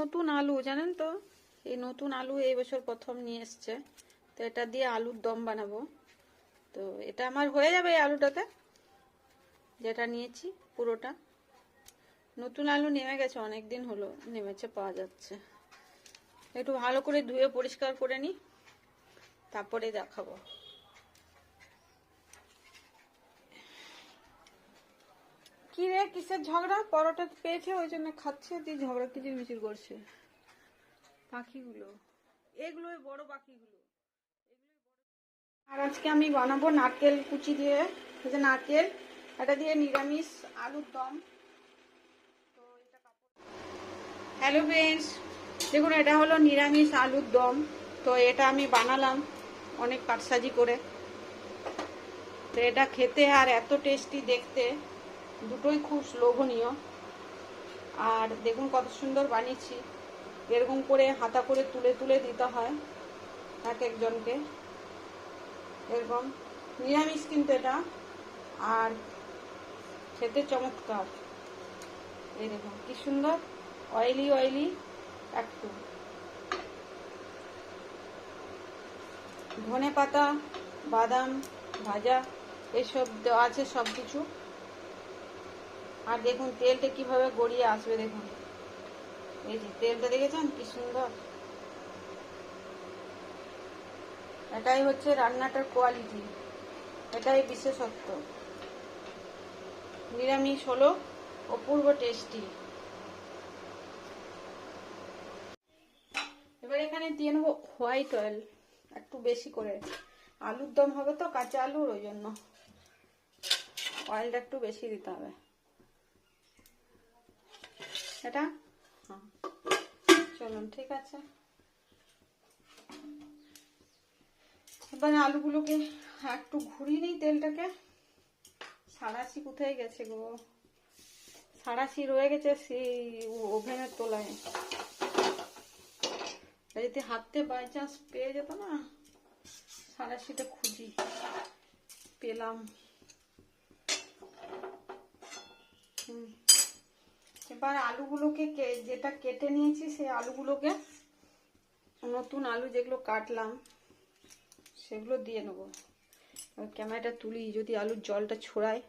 নতুন আলু জানেন তো, এই নতুন আলু এই বছর প্রথম নিয়ে এসছে, তো এটা দিয়ে আলুর দম বানাবো। তো এটা আমার হয়ে যাবে এই আলুটাতে, যেটা নিয়েছি পুরোটা। নতুন আলু নেমে গেছে, অনেক দিন হলো নেমেছে, পাওয়া যাচ্ছে। একটু ভালো করে ধুয়ে পরিষ্কার করে নিই, তারপরে দেখাবো। কি রে, কিসের ঝগড়া? পরোটা পেয়েছে ওই জন্য খাচ্ছে, দিয়ে ঝগড়া কিচির মিচির করছে। পাখিগুলো, এগুলোই বড় পাখিগুলো। আর আজকে আমি বানাবো নারকেল কুচি দিয়ে, যে নারকেল এটা দিয়ে নিরামিষ আলুর দম। তো এটা হ্যালো ফ্রেন্ডস, দেখুন এটা হলো নিরামিষ আলুর দম। তো এটা আমি বানালাম অনেক কাটসাজি করে। তো এটা খেতে আর এত টেস্টি দেখতে, দুটোই খুব লোভনীয়। আর দেখুন কত সুন্দর বানিয়েছি। এরকম করে হাতা করে তুলে তুলে দিতে হয় এক একজনকে, এরকম। নিরামিষ কিন্তু এটা, আর খেতে চমৎকার। এই দেখুন কি সুন্দর, অয়েলি অয়েলি একটু। ধনে পাতা, বাদাম ভাজা এসব দেওয়া আছে সব কিছু। আর দেখুন তেলটা কিভাবে গড়িয়ে আসবে, দেখুন এই যে তেলটা দেখেছেন কি সুন্দর। এটাই হচ্ছে রান্নাটার কোয়ালিটি, এটাই বিশেষত্ব। নিরামিষ হলো অপূর্ব টেস্টি। এবার এখানে দিয়ে নেবো হোয়াইট অয়েল একটু বেশি করে, আলুর দম হবে তো কাঁচা আলুর, ওই জন্য অয়েলটা একটু বেশি দিতে হবে। এটা হ্যাঁ, চলুন ঠিক আছে। এবার আলুগুলোকে একটু ঘুরিয়ে নিই তেলটাকে। সাঁড়াশি কোথায় গেছে গো? সাঁড়াশি রয়ে গেছে সেই ওভেনের তলায়। যদি হাতে বাই চান্স পেয়ে যেত না, সাঁড়াশিটা খুঁজি, পেলাম। এবার আলুগুলোকে যেটা কেটে নিয়েছি সেই আলুগুলোকে, নতুন আলু যেগুলো কাটলাম সেগুলো দিয়ে নেবো। ক্যামেরাটা তুলি, যদি আলুর জলটা ছড়ায়।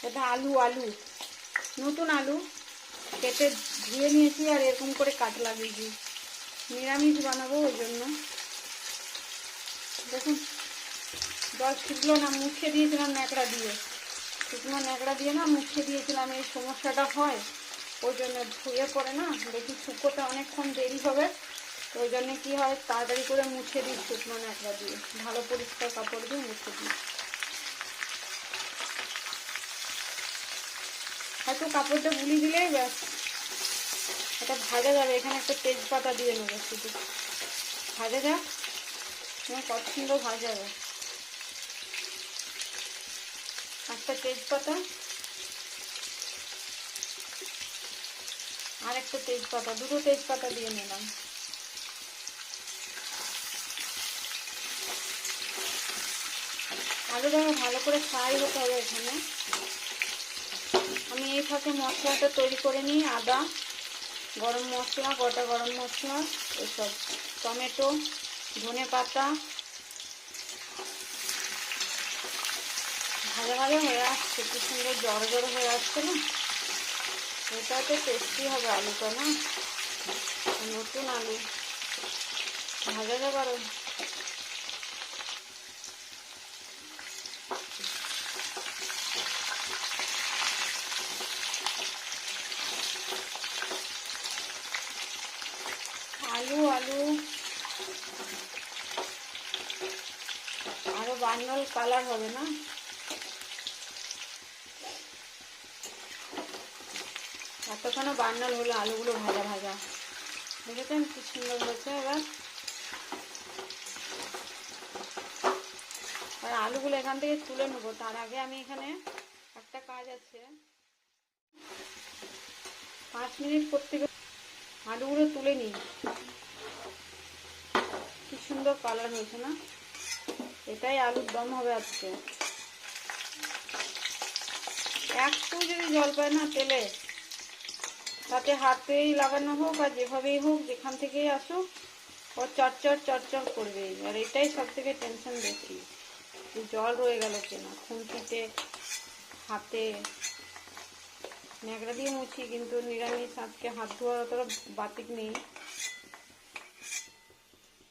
এটা আলু নতুন আলু কেটে ধুয়ে নিয়েছি, আর এরকম করে কাট লাগিয়েছি। নিরামিষ বানাবো ওই জন্য। দেখুন জল ছিটলো না, মুছে দিয়েছিলাম ন্যাকড়া দিয়ে, শুকনো ন্যাকড়া দিয়ে না মুছে দিয়েছিলাম। এই সমস্যাটা হয়, ওই জন্য ধুয়ে পড়ে না, দেখি শুকোতে অনেকক্ষণ দেরি হবে। ওই জন্য কি হয়, তাড়াতাড়ি করে মুছে দিই শুকনো ন্যাকড়া দিয়ে, ভালো পরিষ্কার কাপড় দিয়ে মুছে দিই। হয়তো কাপড়টা বুলিয়ে দিলেই ব্যাস, এটা ভাজা যাবে। এখানে একটা তেজপাতা দিয়ে নেবো, শুধু ভাজা যাক, কত সুন্দর ভাজা যাবে। একটা তেজপাতা, আর একটা তেজপাতা, দুটো তেজপাতা দিয়ে নিলাম। আলুটা ভালো করে ফ্রাই হতে হবে এখানে। আমি এই ফাঁকে মশলাটা তৈরি করে নিই। আদা, গরম মশলা, গোটা গরম মশলা, এসব, টমেটো, ধনে পাতা ভাজা ভাজা হয়ে আসছে, কি সুন্দর জড়ো জড়ো হয়ে আসছে না। এটাতে টেস্টি হবে আলুটা না, নতুন আলু ভাজা যাবে। আরো আলু আরো বান্ডল কালার হবে না। এতক্ষণ বান্ডল হলো আলুগুলো ভাজা ভাজা, দেখেছেন কি সুন্দর হয়েছে। এবার আর আলুগুলো এখান থেকে তুলে নেবো, তার আগে আমি এখানে একটা কাজ আছে। 5 মিনিট পর থেকে আলুগুলো তুলে নিই। কি সুন্দর কালার হয়েছে না, এটাই আলুর দম হবে আজকে। একটু যদি জল পায় না তেলে, তাতে হাতেই লাগানো হোক আর যেভাবেই হোক, যেখান থেকেই আসুক, ও চটচট চটচট করবে। আর এটাই সব থেকে টেনশন বেশি, জল রয়ে গেল কিনা। খুন্তিতে, হাতে, ন্যাকড়া দিয়ে মুছি, কিন্তু নিরামিষ আজকে হাত ধোয়ার অতটা বাতিক নেই।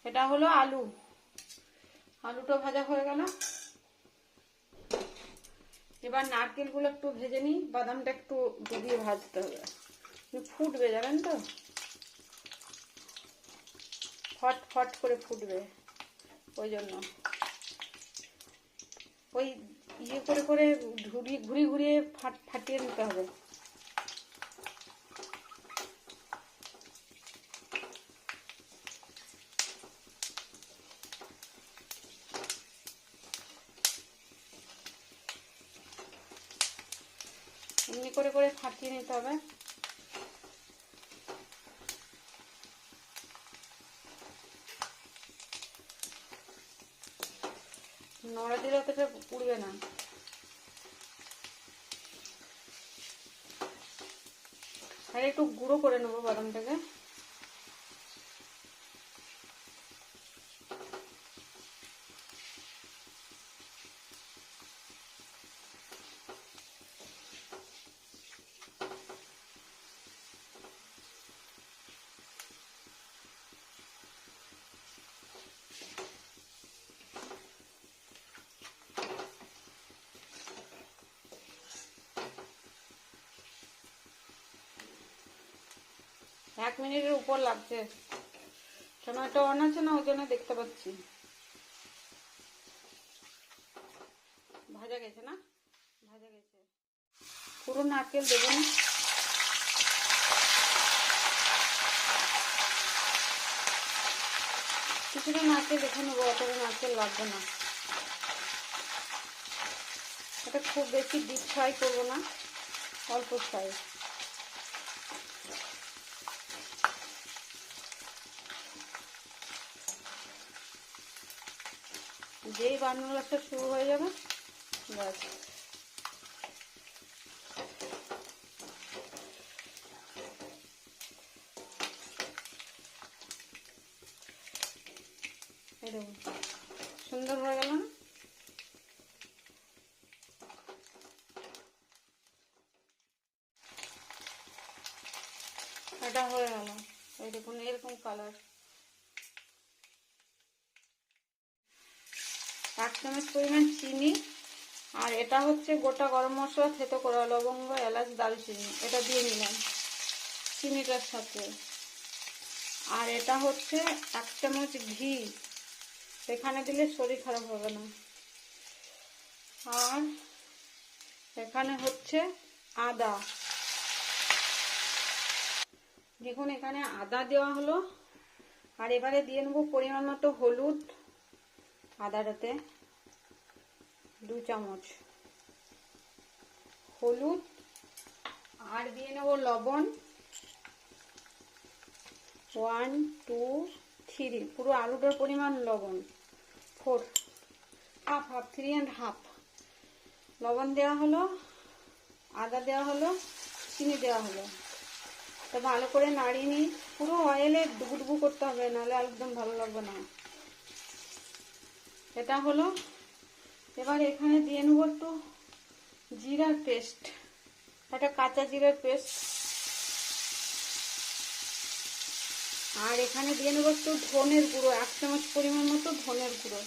এটা হলো আলু, আলুটা ভাজা হয়ে গেল। এবার নারকেলগুলো একটু ভেজে নিই, বাদামটা একটু ডুবিয়ে ভাজতে হবে, ফুটবে জানেন তো, ফট ফট করে ফুটবে, ওই জন্য ওই ইয়ে করে করে ঘুরিয়ে ঘুরিয়ে ফাটিয়ে নিতে হবে। এমনি করে করে ফাটিয়ে নিতে হবে। নড়া দিলে অতটা পুড়বে না। আর একটু গুঁড়ো করে নেবো বাদামটাকে। এক মিনিটের উপর লাগছে, সময়টা অন আছে না, ওই জন্য দেখতে পাচ্ছি। ভাজা গেছে না, ভাজা গেছে। পুরো নারকেল দেবো না, কিছুটা নারকেল দেখে নেবো, অতটা নারকেল লাগবে না। এটা খুব বেশি ডিপ ফ্রাই করবো না, অল্প ফ্রাই। যেই বানানো একটা শুরু হয়ে যাবে, ব্যাস। এই দেখুন সুন্দর হয়ে গেল না। এটা হয়ে গেল, এই দেখুন এরকম কালার। 1 চামচ পরিমাণ চিনি, আর এটা হচ্ছে গোটা গরম মশলা, থেতো করা লবঙ্গ, এলাচ, দারুচিনি, এটা দিয়ে নিলাম চিনিটার সাথে। আর এটা হচ্ছে 1 চামচ ঘি, এখানে দিলে শরীর খারাপ হবে না। আর এখানে হচ্ছে আদা, দেখুন এখানে আদা দেওয়া হলো। আর এবারে দিয়ে নেবো পরিমাণ মতো হলুদ, আদাটাতে 2 চামচ হলুদ। আর দিয়ে নেব লবণ 1 2 3, পুরো আলুটার পরিমাণ লবণ 4, হাফ 3 and হাফ লবণ দেওয়া হলো, আদা দেওয়া হলো, চিনি দেওয়া হলো। তো ভালো করে নাড়িয়ে নিই, পুরো অয়েলে ডুবুডুবু করতে হবে, নাহলে একদম ভালো লাগবে না। এটা হলো। এবার এখানে দিয়ে নেবো একটু জিরার পেস্ট, একটা কাঁচা জিরার পেস্ট। আর এখানে দিয়ে নেবো একটু ধনের গুঁড়ো, 1 চামচ পরিমাণ মতো ধনের গুঁড়ো,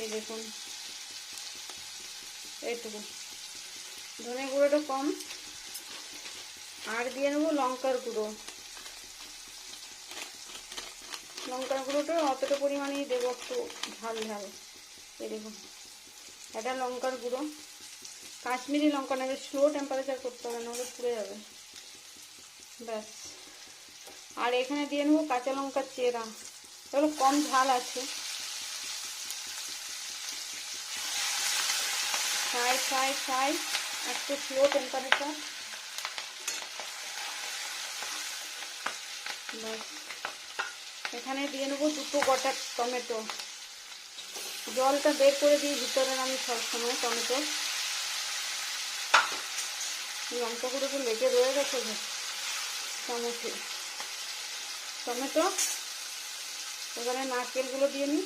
এই দেখুন এইটুকু। ধনের গুঁড়োটা কম। আর দিয়ে নেবো লঙ্কার গুঁড়ো, লঙ্কার গুঁড়োটা অতটা পরিমাণেই দেবো, একটু ঝাল ঝাল। এই দেখুন এটা লঙ্কার গুঁড়ো, কাশ্মীরি লঙ্কা নেবে, স্লো টেম্পারেচার করতে হবে, নাহলে পুড়ে যাবে, ব্যাস। আর এখানে দিয়ে নেবো কাঁচা লঙ্কার চেরা, এগুলো কম ঝাল আছে। ফ্রাই ফ্রাই ফ্রাই, একটু স্লো টেম্পারেচার, ব্যাস। এখানে দিয়ে নেবো 2 গোটা টমেটো, জলটা বের করে দিই ভিতরে আমি সবসময় টমেটো। লঙ্কা গুঁড়ো তো লেগে রয়ে গেছে চামচে। টমেটো, এবারে নারকেলগুলো দিয়ে নিই,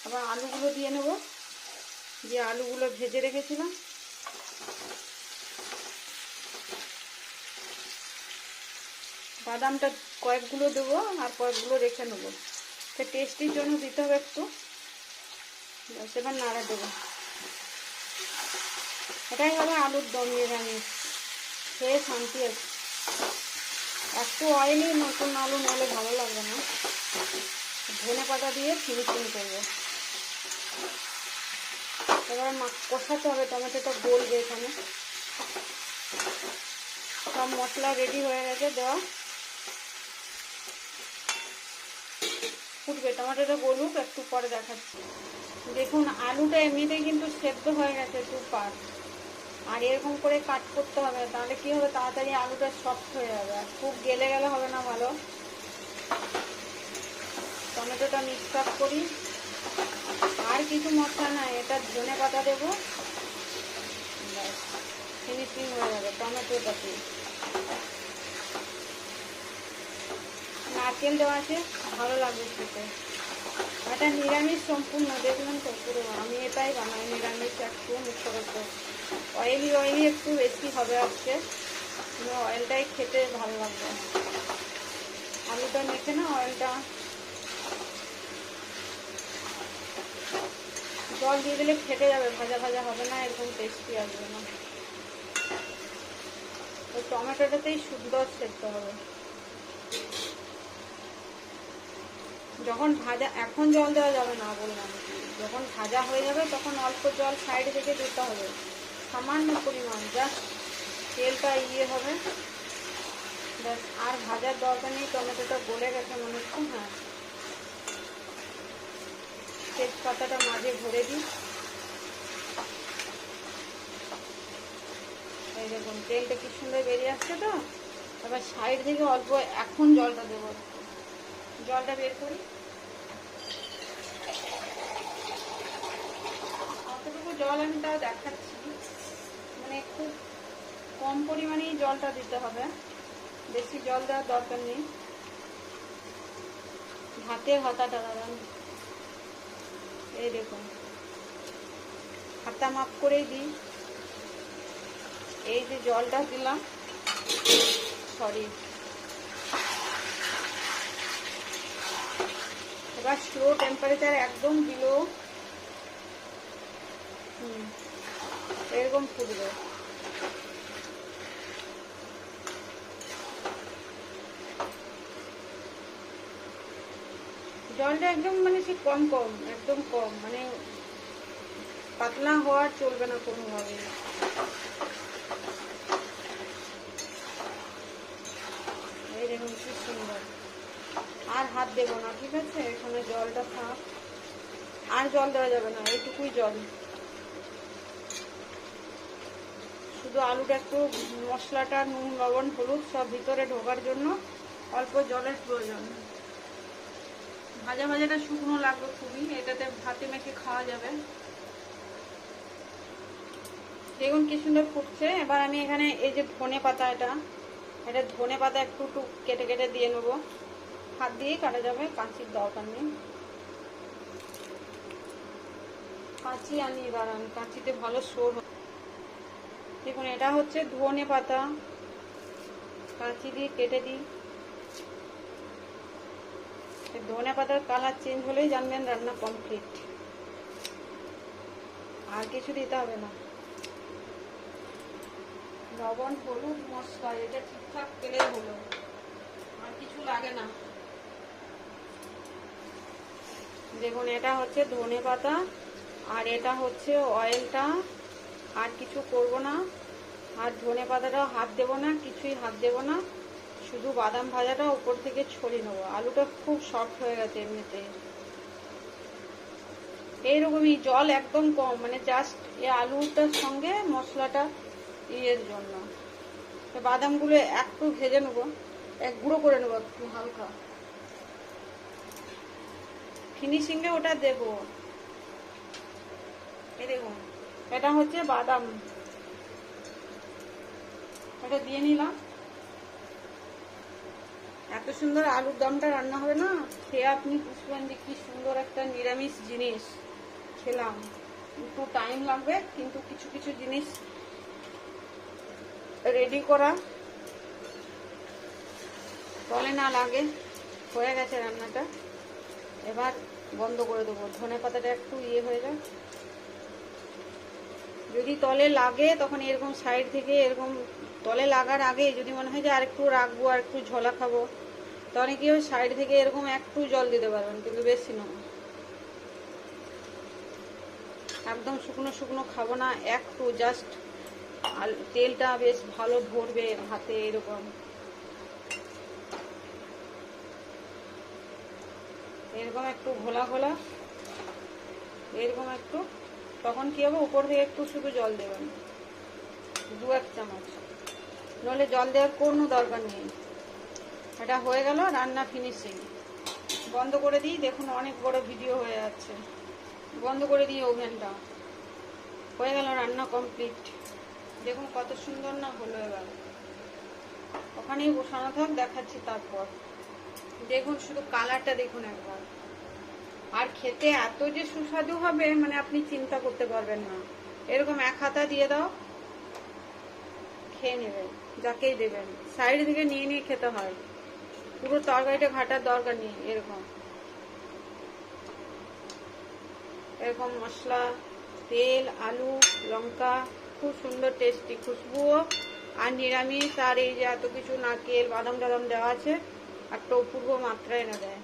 আবার আলুগুলো দিয়ে নেব, যে আলুগুলো ভেজে রেখেছিলাম। বাদামটা কয়েকগুলো দেবো আর কয়েকগুলো রেখে নেবো, তো টেস্টির জন্য দিতে হবে একটু। এবার নাড়া দেবো। এটাই হবে আলুর দম নিরামিষ, খেয়ে শান্তি আছে। একটু অয়েলি নতুন আলু নলে ভালো লাগবে না। ধনে পাতা দিয়ে ফিনিশিং করবো। এবার কষাতে হবে, টমেটোটা গলবে। এখানে সব মশলা রেডি হয়ে গেছে দেওয়া, ফুটবে। টমেটোটা গলুক, একটু পরে দেখাচ্ছি। দেখুন আলুটা এমনিতেই কিন্তু সেদ্ধ হয়ে গেছে 2 পার্ট, আর এরকম করে কাট করতে হবে, তাহলে কি হবে তাড়াতাড়ি আলুটা সফট হয়ে যাবে, আর খুব গেলে গেলে হবে না ভালো। টমেটোটা মিক্স আপ করি, আর কিছু মশলা নাই, এটা ধনে পাতা দেবো, ফিনিশিং হয়ে যাবে টমেটোটাতে। নারকেল দেওয়া আছে, ভালো লাগবে খেতে। এটা নিরামিষ সম্পূর্ণ, দেখলেন তো পুরো। আমি এটাই বানাই নিরামিষ, একটু মুখে করতে অয়েলি একটু বেশি হবে আজকে, অয়েলটাই খেতে ভালো লাগবে। আলুটা মেখে না অয়েলটা, জল দিয়ে দিলে ফেটে যাবে, ভাজা ভাজা হবে না, একদম টেস্টি আসবে না। ওই টমেটোটাতেই সুন্দর সেদ্ধ হবে। যখন ভাজা, এখন জল দেওয়া যাবে না বললাম, যখন ভাজা হয়ে যাবে তখন অল্প জল সাইড থেকে দিতে হবে, সামান্য পরিমাণ, জাস্ট তেলটা হবে ব্যাস। আর ভাজার দরকার নেই, টমেটোটা গলে গেছে মনে হচ্ছে। হ্যাঁ, তেজপাতাটা মাঝে ভরে দিই। এই দেখুন তেলটা কি সুন্দর বেরিয়ে আসছে তো। এবার সাইড থেকে অল্প এখন জলটা দেবো, জলটা বের করি। অতটুকু জল আমি তাও দেখাচ্ছি, মানে খুব কম পরিমাণেই জলটা দিতে হবে, বেশি জল দেওয়ার দরকার নেই। হাতের হাতাটা দাঁড়ান, এই দেখুন হাতা মাপ করেই দিই। এই যে জলটা দিলাম, সরি, এবার স্লো টেম্পারেচার একদম দিলো, এরকম ফুটবে। জলটা একদম মানে সে কম কম, একদম কম, মানে পাতলা হওয়ার চলবে না কোনোভাবে। এই দেখুন কি সুন্দর। আর হাত দেবো না, ঠিক আছে, এখানে জলটা থাক, আর জল দেওয়া যাবে না, এইটুকুই জল। শুধু আলুটা একটু মশলাটা নুন লবণ হলুদ সব ভিতরে ঢোকার জন্য অল্প জলের প্রয়োজন। ভাজা ভাজাটা শুকনো লাগবে খুবই, এটাতে ভাতে মেখে খাওয়া যাবে। দেখুন কি সুন্দর ফুটছে। এবার আমি এখানে এই যে ধনে পাতা, এটা ধনে পাতা একটু কেটে কেটে দিয়ে নেবো, হাত দিয়েই কাটা যাবে, কাঁচির দরকার নেই। কাঁচি আনি, এবার আমি কাঁচিতে ভালো সর। দেখুন এটা হচ্ছে ধনে পাতা, কাঁচি দিয়ে কেটে দিই। ধনে পাতার কালার চেঞ্জ হলেই জানবেন রান্না কমপ্লিট, আর কিছু দিতে হবে না। লবণ হলুদ মশলা এটা ঠিকঠাক পেলে হলো, আর কিছু লাগে না। দেখুন এটা হচ্ছে ধনে পাতা, আর এটা হচ্ছে অয়েলটা, আর কিছু করব না। আর ধনে পাতাটাও হাত দেবো না, কিছুই হাত দেবো না, শুধু বাদাম ভাজাটা উপর থেকে ছড়িয়ে নেবো। আলুটা খুব সফট হয়ে গেছে এমনিতে। এইরকমই জল একদম কম, মানে জাস্ট এই আলুটার সঙ্গে মশলাটা ইয়ের জন্য। বাদামগুলো একটু ভেজে নেবো, এক গুঁড়ো করে নেবো একটু হালকা, ফিনিশিংয়ে ওটা দেবো। এই দেখুন এটা হচ্ছে বাদাম, এটা দিয়ে নিলাম। এত সুন্দর আলুর দমটা রান্না হবে না, খেয়ে আপনি বুঝবেন যে কি সুন্দর একটা নিরামিষ জিনিস খেলাম। একটু টাইম লাগবে, কিন্তু কিছু কিছু জিনিস রেডি করা তলে না লাগে। হয়ে গেছে রান্নাটা, এবার বন্ধ করে দেবো। ধনে পাতাটা একটু হয়ে যায়, যদি তলে লাগে তখন এরকম সাইড থেকে এরকম তলে লাগার আগে যদি মনে হয় যে আর একটু রাখবো, আর একটু ঝোলা খাবো, তাহলে কি ওই সাইড থেকে এরকম একটু জল দিতে পারবেন, কিন্তু বেশি নয়। একদম শুকনো শুকনো খাবো না, একটু জাস্ট তেলটা বেশ ভালো ভরবে ভাতে, এরকম এরকম একটু ঘোলা ঘোলা, এরকম একটু। তখন কি হবে, উপর থেকে একটু শুধু জল দেবেন, 2-1 চামচ, নইলে জল দেওয়ার কোনো দরকার নেই। এটা হয়ে গেল, রান্না ফিনিশিং। বন্ধ করে দিই, দেখুন অনেক বড় ভিডিও হয়ে যাচ্ছে। বন্ধ করে দিই ওভেনটা, হয়ে গেল রান্না কমপ্লিট। দেখুন কত সুন্দর না হলো। এবার ওখানেই বসানো থাক, দেখাচ্ছি তারপর। দেখুন শুধু কালারটা দেখুন একবার, আর খেতে এত যে সুস্বাদু হবে মানে আপনি চিন্তা করতে পারবেন না। এরকম 1 হাতা দিয়ে দাও, খেয়ে নেবেন, যাকেই দেবেন। সাইড থেকে নিয়ে নিয়ে খেতে হয়, পুরো তরকারিটা ঘাটার দরকার নেই। এরকম এরকম মশলা, তেল, আলু, লঙ্কা, খুব সুন্দর টেস্টি খুশবুও। আর নিরামিষ, আর এই যে এত কিছু নারকেল বাদাম টাদাম দেওয়া আছে, একটা অপূর্ব মাত্রা এনে দেয়।